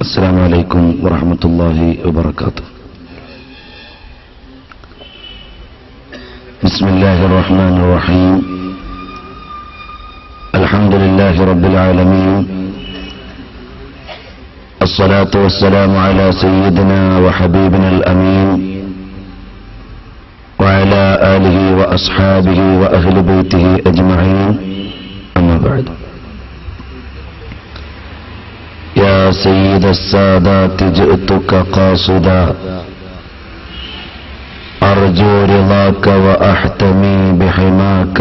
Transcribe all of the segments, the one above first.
السلام عليكم ورحمة الله وبركاته. بسم الله الرحمن الرحيم. الحمد لله رب العالمين، الصلاة والسلام على سيدنا وحبيبنا الأمين وعلى آله وأصحابه وأهل بيته أجمعين، أما بعد. يا سيد السادات جئتك قاصدا أرجو رضاك وأحتمي بحماك،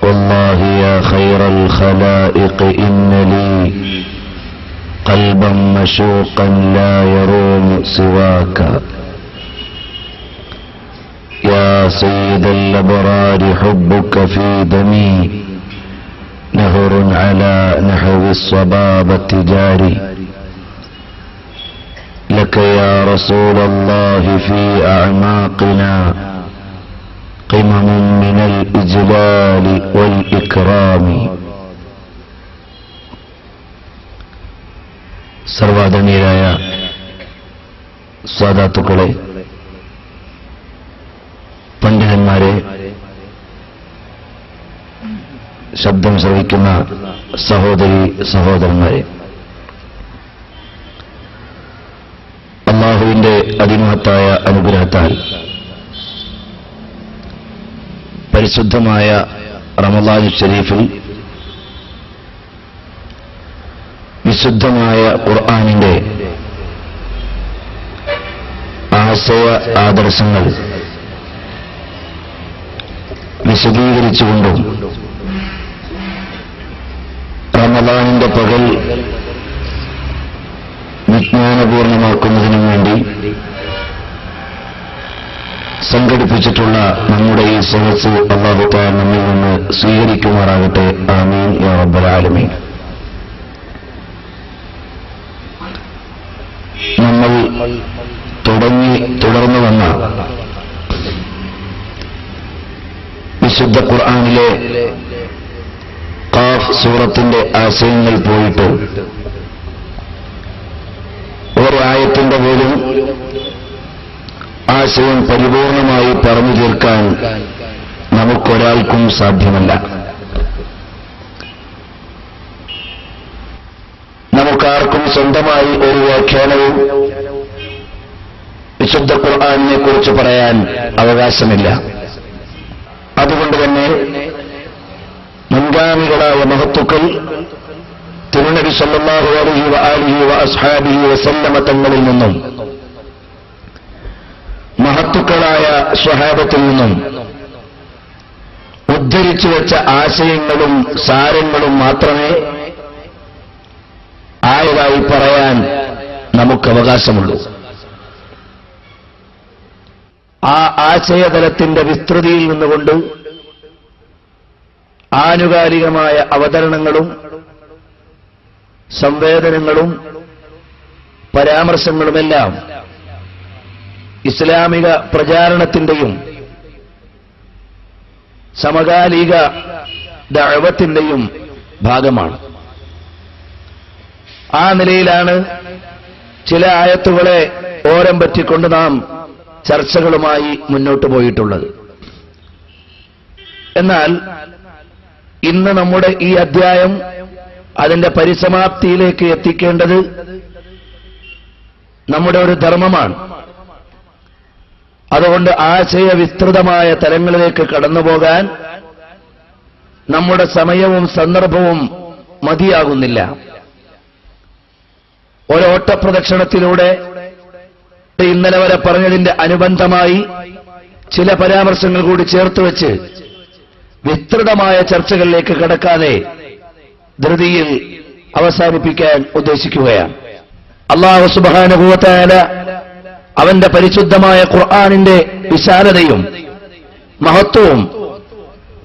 والله يا خير الخلائق إن لي قلبا مشوقا لا يروم سواك. يا سيد الأبرار حبك في دمي نهر على نحو الصبابة جاري، لك يا رسول الله في أعماقنا قمم من الإجلال والإكرام. സർവാദരണീയരായ സാദാത്തുക്കളെ, പണ്ഡിതന്മാരെ, ശബ്ദം ശ്രവിക്കുന്ന സഹോദരി സഹോദരന്മാരെ, അല്ലാഹുവിന്റെ അതിമഹത്തായ അനുഗ്രഹത്താൽ പരിശുദ്ധമായ റമളാൻ ശരീഫിൽ വിശുദ്ധമായ ഖുർആനിന്റെ ആശയ ആദർശങ്ങൾ വിശദീകരിച്ചുകൊണ്ടും റമളാനിന്റെ പകൽ വിജ്ഞാനപൂർണമാക്കുന്നതിനും വേണ്ടി സംഘടിപ്പിച്ചിട്ടുള്ള നമ്മുടെ ഈ സദസ്സ് അല്ലാഹു തആല നമ്മിൽ നിന്ന് സ്വീകരിക്കുമാറാകട്ടെ. ആമീൻ യാ റബ്ബൽ ആലമീൻ. നമ്മൾ തുടർന്നു വന്ന വിശുദ്ധ ഖുർആനിലെ ഖാഫ് സൂറത്തിന്റെ ആശയങ്ങൾ പോയിട്ട് ഒരായത്തിന്റെ പോലും ആശയം പരിപൂർണമായി പറഞ്ഞു തീർക്കാൻ നമുക്കൊരാൾക്കും സാധ്യമല്ല. നമുക്കാർക്കും സ്വന്തമായി ഒരു വ്യാഖ്യാനവും വിശുദ്ധ ഖുർആനിനെ കുറിച്ച് പറയാൻ അവകാശമില്ല. അതുകൊണ്ട് തന്നെ മുൻഗാമികളായ മഹത്തുക്കൾ തിരുനബി സല്ലല്ലാഹു അലൈഹി വആലിഹി വഅസ്ഹാബിഹി വസല്ലമ തങ്ങളിൽ നിന്നും മഹത്തുക്കളായ സ്വഹാബത്തിൽ നിന്നും ഉദ്ധരിച്ചു വെച്ച ആശയങ്ങളും സാരങ്ങളും മാത്രമേ ആയതായി പറയാൻ നമുക്ക് അവകാശമുള്ളൂ. ആ ആശയതലത്തിന്റെ വിസ്തൃതിയിൽ നിന്നുകൊണ്ട് ആനുകാലികമായ അവതരണങ്ങളും സംവേദനങ്ങളും പരാമർശങ്ങളുമെല്ലാം ഇസ്ലാമിക പ്രചാരണത്തിന്റെയും സമകാലിക ദഅവത്തിന്റെയും ഭാഗമാണ്. ആ നിലയിലാണ് ചില ആയത്തുകളെ ഓരം പറ്റിക്കൊണ്ട് നാം ചർച്ചകളുമായി മുന്നോട്ട് പോയിട്ടുള്ളത്. എന്നാൽ ഇന്ന് നമ്മുടെ ഈ അധ്യായം അതിന്റെ പരിസമാപ്തിയിലേക്ക് എത്തിക്കേണ്ടത് നമ്മുടെ ഒരു ധർമ്മമാണ്. അതുകൊണ്ട് ആശയവിസ്തൃതമായ തലങ്ങളിലേക്ക് കടന്നുപോകാൻ നമ്മുടെ സമയവും സന്ദർഭവും മതിയാകുന്നില്ല. ഒരോട്ടപ്രദക്ഷിണത്തിലൂടെ ഇന്നലെ വരെ പറഞ്ഞതിന്റെ അനുബന്ധമായി ചില പരാമർശങ്ങൾ കൂടി ചേർത്തുവെച്ച് വിസ്തൃതമായ ചർച്ചകളിലേക്ക് കടക്കാതെ ധൃതിയിൽ അവസാനിപ്പിക്കാൻ ഉദ്ദേശിക്കുകയാണ്. അല്ലാഹു സുബ്ഹാനഹു വ തആല അവന്റെ പരിശുദ്ധമായ ഖുർആനിന്റെ വിശാലതയും മഹത്വവും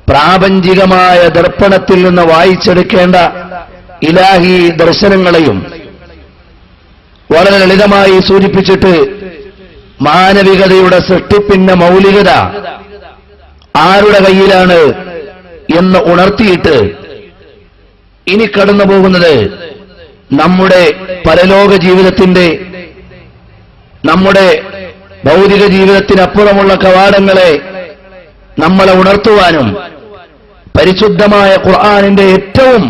പ്രാപഞ്ചികമായ ദർപ്പണത്തിൽ നിന്ന് വായിച്ചെടുക്കേണ്ട ഇലാഹി ദർശനങ്ങളെയും വളരെ ലളിതമായി സൂചിപ്പിച്ചിട്ട് മാനവികതയുടെ സൃഷ്ടിപ്പിന്റെ മൗലികത ആരുടെ കയ്യിലാണ് എന്ന് ഉണർത്തിയിട്ട് ഇനി കടന്നു പോകുന്നത് നമ്മുടെ പരലോക ജീവിതത്തിന്റെ, നമ്മുടെ ഭൗതിക ജീവിതത്തിനപ്പുറമുള്ള കവാടങ്ങളെ നമ്മളെ ഉണർത്തുവാനും പരിശുദ്ധമായ ഖുർആനിന്റെ ഏറ്റവും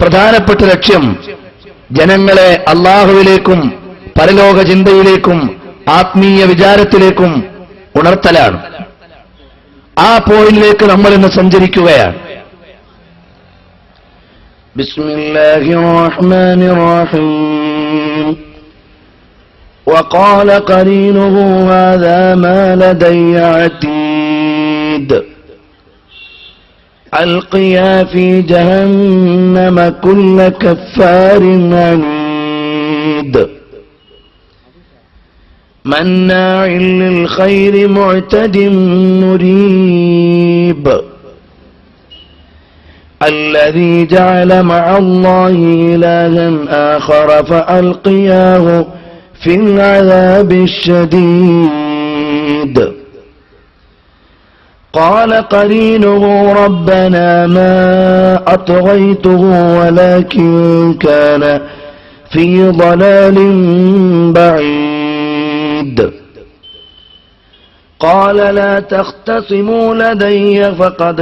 പ്രധാനപ്പെട്ട ലക്ഷ്യം ജനങ്ങളെ അല്ലാഹുവിലേക്കും പരലോക ചിന്തയിലേക്കും ആത്മീയ വിചാരത്തിലേക്കും ഉണർത്തലാണ്. ആ പോയിന്റിലേക്ക് നമ്മൾ ഇന്ന് സഞ്ചരിക്കുകയാണ്. ബിസ്മില്ലാഹിർ റഹ്മാനിർ റഹീം. وقال قرينه هذا ما لدي عتيد ألقيا في جهنم كل كفار عنيد مناع للخير معتد مريب الذي جعل مع الله إلها آخر فألقياه في العذاب الشديد قال قرينه ربنا ما أطغيته ولكن كان في ضلال بعيد قال لا تختصموا لدي فقد